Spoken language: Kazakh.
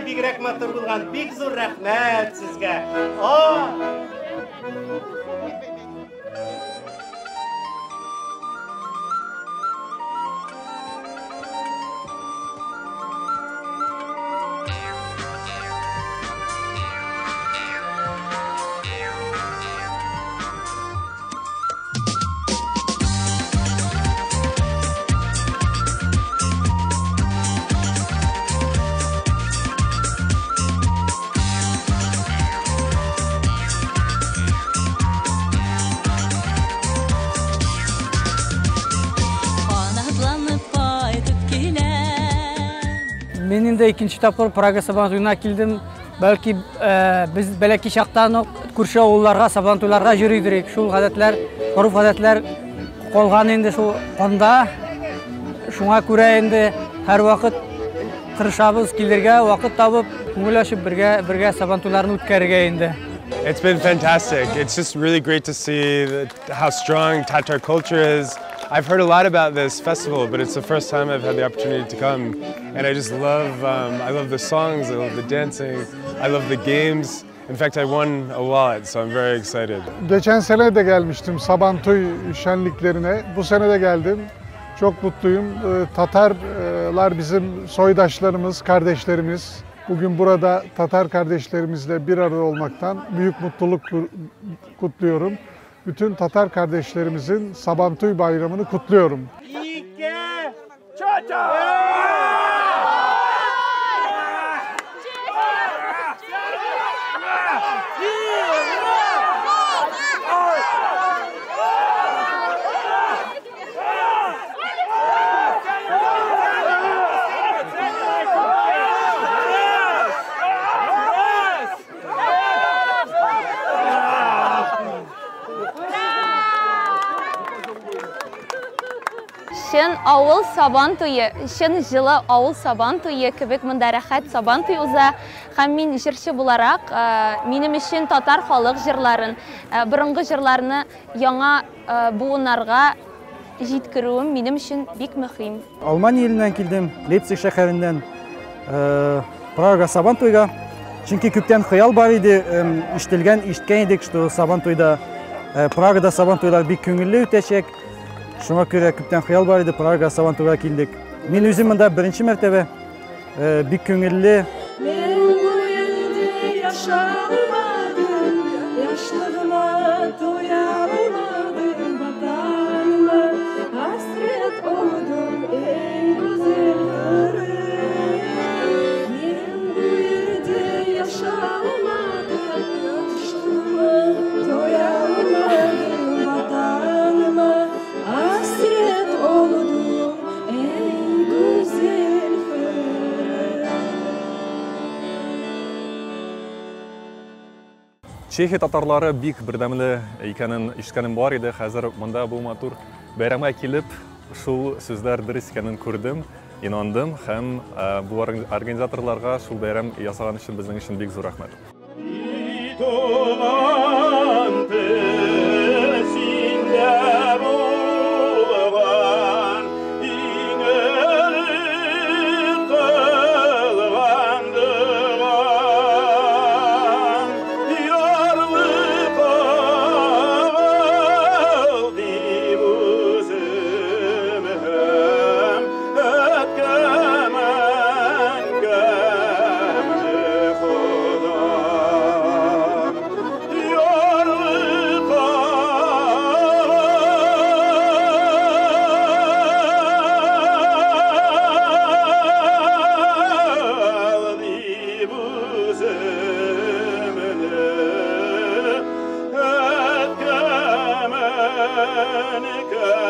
бигрәк матур булган, бик зур рәхмәт сезгә. О! Менин де икинчи тапкыр Прага Сабантуйына килдим. Бәлки без бәләки чактан күрше авылларга, Сабантуйларга йөридек. Шул гадәтләр, гореф-гадәтләр калган инде шул анда. Шуңа күрә инде һәр вакыт тырышабыз килергә, вакыт табып, күңеләшеп бергә Сабантуйларны үткәрергә инде. It's been fantastic. It's just really great to see how strong Tatar culture is. I've heard a lot about this festival, but it's the first time I've had the opportunity to come, and I just love. I love the songs, I love the dancing, I love the games. In fact, I won a wallet, so I'm very excited. Geçen sene de gelmiştim Sabantuy şenliklerine. Bu sene de geldim. Çok mutluyum. Tatarlar bizim soydaşlarımız, kardeşlerimiz. Bugün burada Tatar kardeşlerimizle bir arada olmaktan büyük mutluluk kutluyorum. Bütün Tatar kardeşlerimizin Sabantuy Bayramı'nı kutluyorum. Şen avul Sabantuyi, şen жылы avul Sabantuyi kebek монда рәхәт Sabantuy уза. Һәм мин җырчы буларак, минем өчен татар халык җырларын, борынгы җырларны яңа буыннарга җиткерүем минем өчен бик мөһим. Алмания иленнән килдем, Лейпциг шәһәреннән Прага Сабантуйга. Чөнки күптән хыял бар иде, ишеткән идек, что Сабантуйда, Прагада Сабантуйлар бик күңелле үтәчәк. Шуңа күрә күптән хыял бар иде, Прага Сабантуйга килдек. Мин үзем монда беренче мәртәбә, бик күңелле. Чехия татарлары бик бердәмле икәнен ишеткәнем бар иде. Хәзер монда бу матур бәйрәмгә килеп, шул сүзләр дөрес икәнен күрдем, инандым һәм бу организаторларга шул бәйрәм ясаган өчен безнең өчен бик зур рәхмәт. Nika